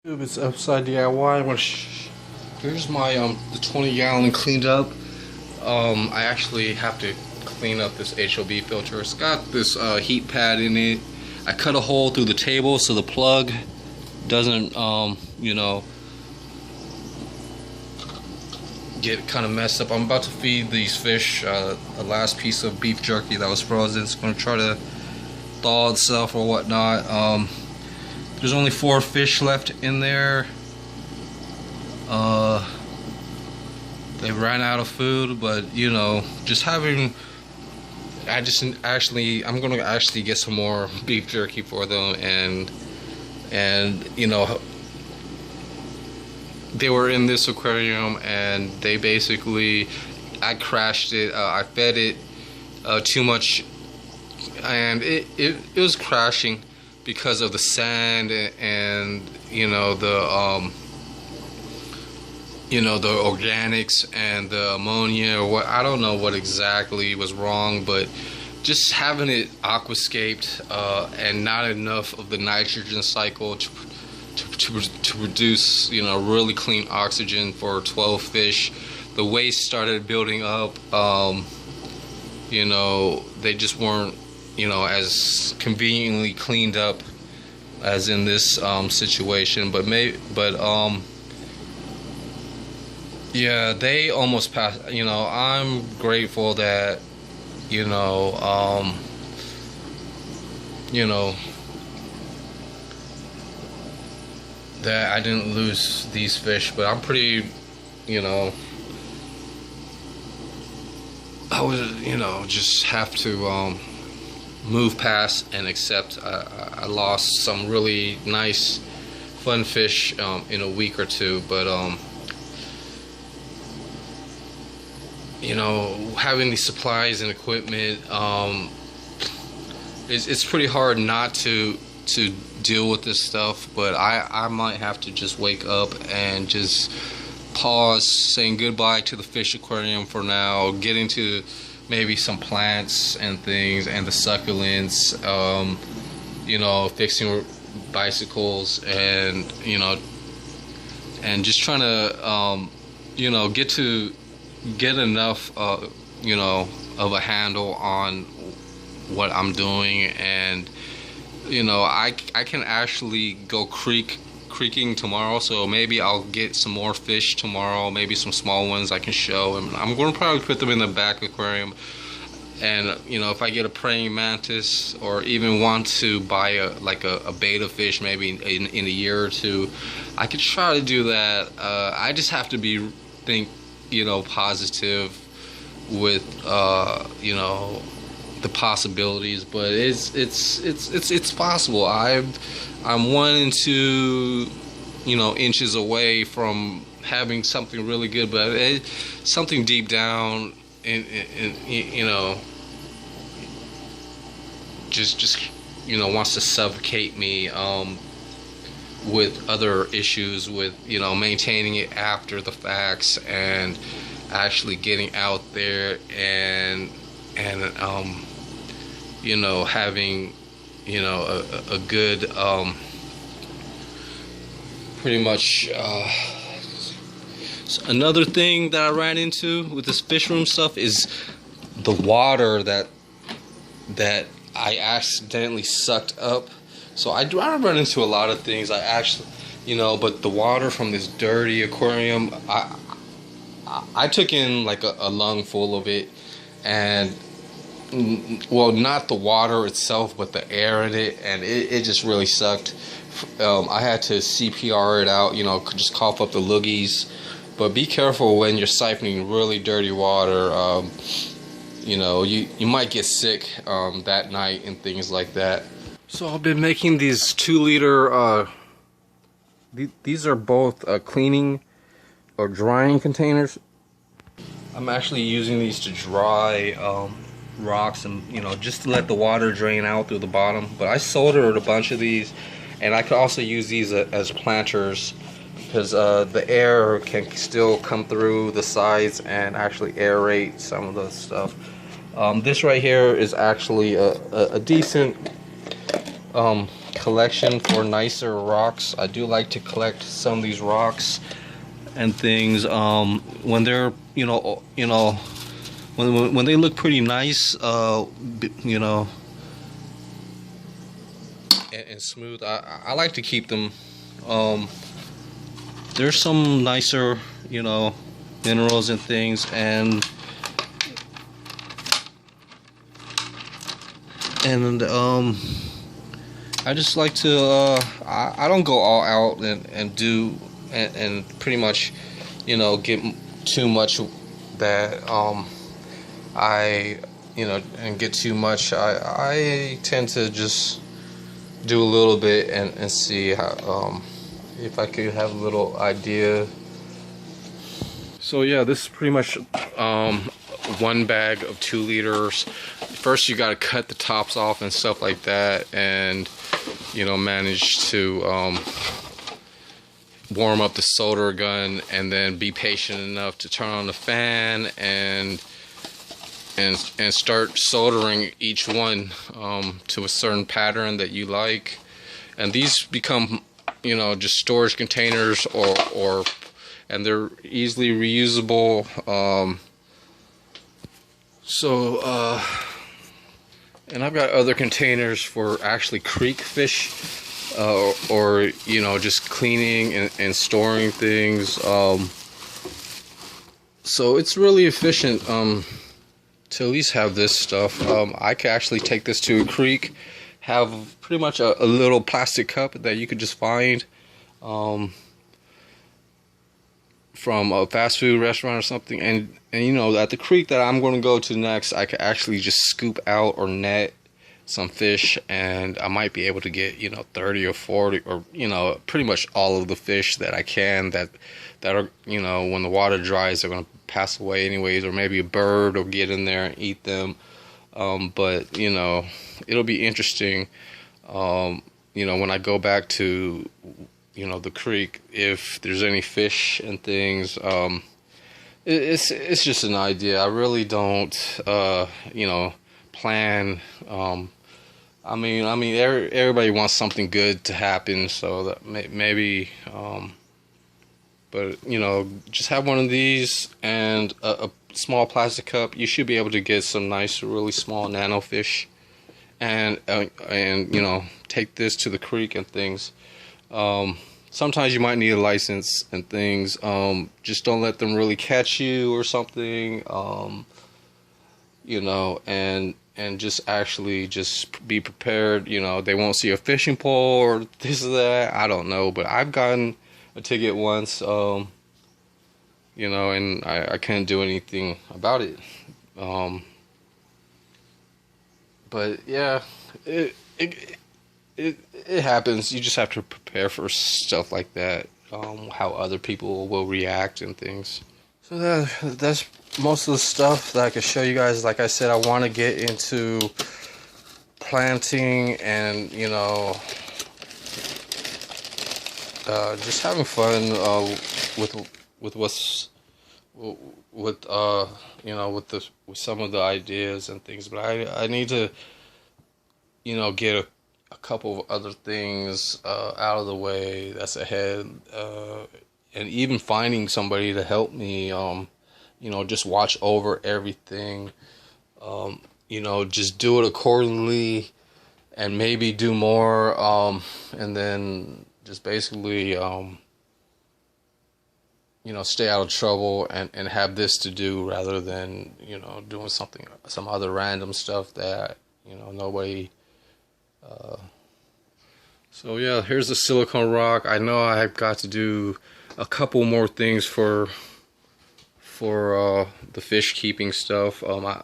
It's Upside DIY. Here's my the 20-gallon cleaned up. I actually have to clean up this HOB filter. It's got this heat pad in it. I cut a hole through the table so the plug doesn't get kind of messed up. I'm about to feed these fish a last piece of beef jerky that was frozen. It's going to try to thaw itself or whatnot. There's only 4 fish left in there. They ran out of food, but just having. I'm gonna actually get some more beef jerky for them, and they were in this aquarium, and they basically, I crashed it. I fed it too much, and it was crashing because of the sand and the organics and the ammonia, or what, I don't know what exactly was wrong, but just having it aquascaped and not enough of the nitrogen cycle to produce really clean oxygen for 12 fish. The waste started building up. They just weren't as conveniently cleaned up as in this situation, yeah, they almost passed. I'm grateful that that I didn't lose these fish, but I'm pretty I was just have to move past and accept I lost some really nice fun fish in a week or two, but having these supplies and equipment, it's pretty hard not to deal with this stuff, but I might have to just wake up and just pause, saying goodbye to the fish aquarium for now, get into maybe some plants and things and the succulents, fixing bicycles, and just trying to get enough of a handle on what I'm doing, and I can actually go creeking tomorrow, so maybe I'll get some more fish tomorrow, maybe some small ones I can show, and I'm going to probably put them in the back aquarium. And if I get a praying mantis, or even want to buy a betta fish maybe in a year or two, I could try to do that. I just have to think positive with the possibilities, but it's possible. I'm 1 and 2 inches away from having something really good, but something deep down in just wants to suffocate me with other issues, with maintaining it after the facts, and actually getting out there and having a good pretty much another thing that I ran into with this fish room stuff is the water that I accidentally sucked up. So I run into a lot of things. I actually, but the water from this dirty aquarium, I took in like a lung full of it, and well, not the water itself, but the air in it, and it just really sucked. I had to CPR it out, just cough up the loogies. But be careful when you're siphoning really dirty water. You might get sick that night and things like that. So I've been making these 2-liter. These are both cleaning or drying containers. I'm actually using these to dry rocks and just to let the water drain out through the bottom. But I soldered a bunch of these, and I could also use these as planters, because the air can still come through the sides and actually aerate some of the stuff. This right here is actually a decent collection for nicer rocks. I do like to collect some of these rocks and things when they're when they look pretty nice, and smooth. I like to keep them. There's some nicer, minerals and things, and I just like to I don't go all out and do and pretty much get too much that I and get too much. I tend to just do a little bit and see how if I could have a little idea. So yeah, this is pretty much one bag of 2 liters. First you got to cut the tops off and stuff like that, and manage to warm up the solder gun, and then be patient enough to turn on the fan and start soldering each one to a certain pattern that you like. And these become just storage containers, and they're easily reusable. And I've got other containers for actually creek fish, or just cleaning and storing things. So it's really efficient to at least have this stuff. I could actually take this to a creek, have pretty much a little plastic cup that you could just find from a fast food restaurant or something, and at the creek that I'm going to go to next, I could actually just scoop out or net some fish, and I might be able to get 30 or 40 or pretty much all of the fish that I can that are when the water dries, they're going to pass away anyways, or maybe a bird will get in there and eat them. But it'll be interesting when I go back to the creek, if there's any fish and things. It's just an idea. I really don't plan. I mean everybody wants something good to happen, so that maybe but just have one of these and a small plastic cup. You should be able to get some nice, really small nano fish, and take this to the creek and things. Sometimes you might need a license and things. Just don't let them really catch you or something. And just actually just be prepared. They won't see a fishing pole or this or that. I don't know, but I've gotten a ticket once. And I couldn't do anything about it. But yeah, it happens. You just have to prepare for stuff like that, how other people will react and things. So that's most of the stuff that I could show you guys. Like I said, I want to get into planting and just having fun with what's with some of the ideas and things. But I need to get a couple of other things out of the way that's ahead, and even finding somebody to help me just watch over everything, just do it accordingly, and maybe do more, and then just basically stay out of trouble and have this to do rather than doing some other random stuff that nobody. So yeah, here's the silicone rock. I know I've got to do a couple more things for the fish keeping stuff. I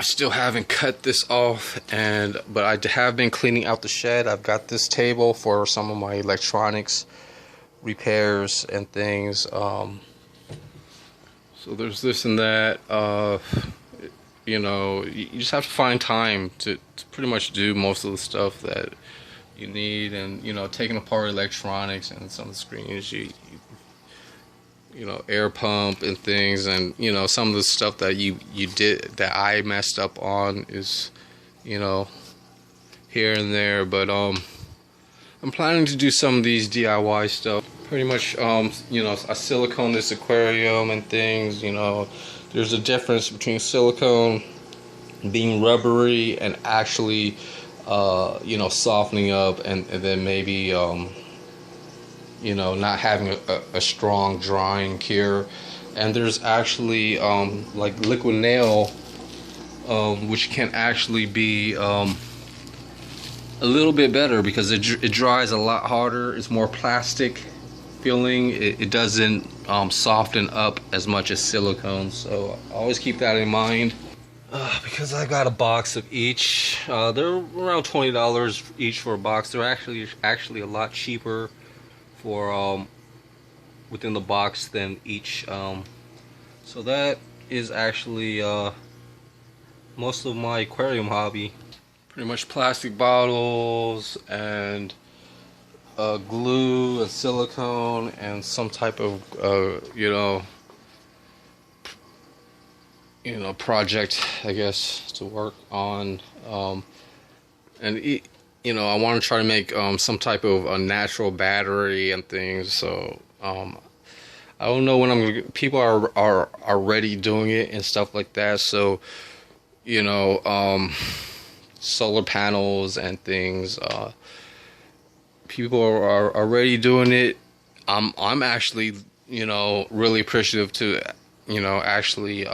still haven't cut this off, but I have been cleaning out the shed. I've got this table for some of my electronics repairs and things. So there's this and that. You just have to find time to pretty much do most of the stuff that you need, and taking apart electronics and some of the screens, you air pump and things, and some of the stuff that you did that I messed up on is here and there, but I'm planning to do some of these DIY stuff. Pretty much, you know, I silicone this aquarium and things. You know, there's a difference between silicone being rubbery and actually, you know, softening up, and then maybe, you know, not having a strong drying cure. And there's actually like liquid nail, which can actually be a little bit better because it dries a lot harder. It's more plastic feeling. It doesn't soften up as much as silicone. So I always keep that in mind. Because I got a box of each. They're around $20 each for a box. They're actually a lot cheaper for within the box than each. So that is actually most of my aquarium hobby. Pretty much plastic bottles and glue and silicone and some type of you know, project, I guess, to work on. And you know, I want to try to make some type of a natural battery and things. So I don't know when I'm gonna. People are already doing it and stuff like that. So you know, solar panels and things. People are already doing it. I'm actually, you know, really appreciative to, you know, actually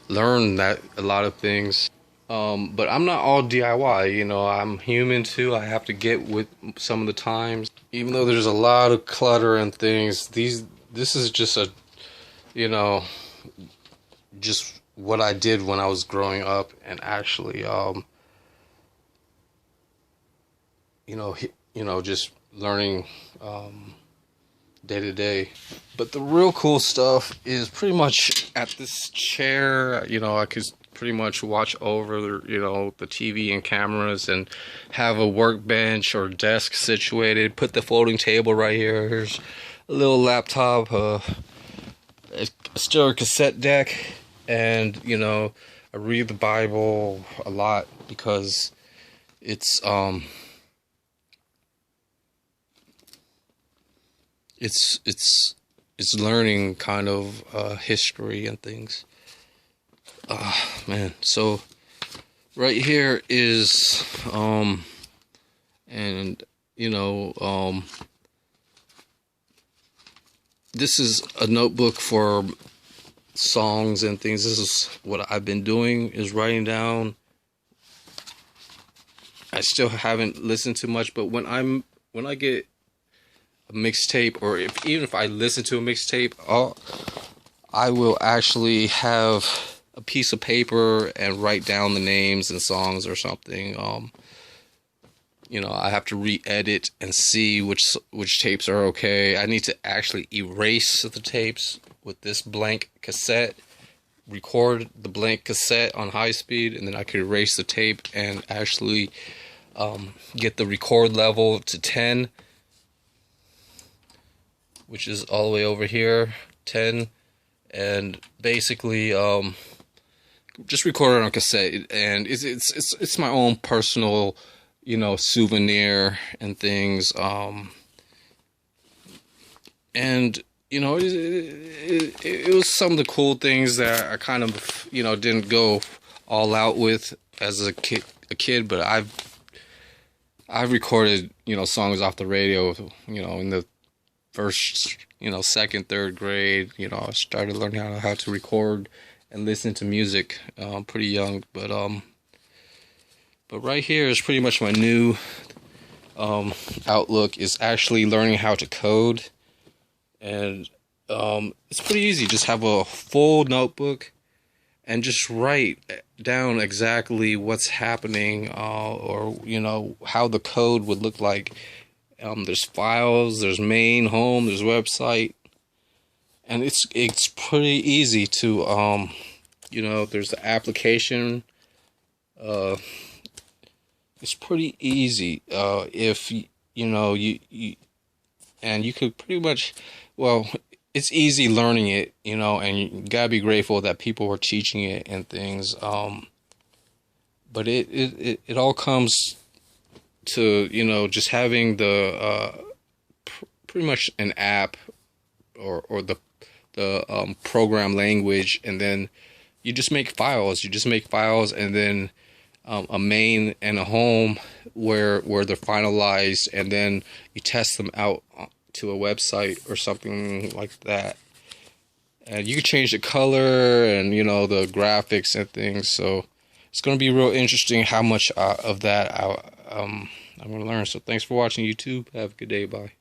learn that a lot of things. But I'm not all DIY, you know, I'm human too. I have to get with some of the times. Even though there's a lot of clutter and things, this is just a, you know, just what I did when I was growing up, and actually you know, just learning day to day. But the real cool stuff is pretty much at this chair. You know, I could pretty much watch over, you know, the TV and cameras, and have a workbench or desk situated. Put the folding table right here. Here's a little laptop, still a cassette deck, and you know, I read the Bible a lot because it's learning kind of history and things. Man, so right here is and you know, this is a notebook for songs and things. This is what I've been doing, is writing down. I still haven't listened to much, but when I get a mixtape, or even if I listen to a mixtape, I will actually have a piece of paper and write down the names and songs or something. You know, I have to re-edit and see which tapes are okay. I need to actually erase the tapes with this blank cassette, record the blank cassette on high speed, and then I could erase the tape and actually get the record level to 10, which is all the way over here, 10, and basically just record it on cassette. And it's my own personal, you know, souvenir and things. And you know, it was some of the cool things that I kind of, you know, didn't go all out with as a kid, but I've recorded, you know, songs off the radio, you know, in the first, you know, second, third grade. You know, I started learning how to record and listen to music pretty young. But right here is pretty much my new outlook, is actually learning how to code. And it's pretty easy. Just have a full notebook and just write down exactly what's happening, or you know, how the code would look like. There's files, there's main, home, there's website, and it's pretty easy to you know, there's the application. It's pretty easy if you know, you and you could pretty much, well, it's easy learning it, you know, and you gotta be grateful that people are teaching it and things. But it all comes to, you know, just having the pretty much an app or the program language, and then you just make files. You just make files, and then a main and a home where they're finalized, and then you test them out to a website or something like that. And you can change the color and, you know, the graphics and things. So it's going to be real interesting how much of that I'm going to learn. So thanks for watching, YouTube. Have a good day. Bye.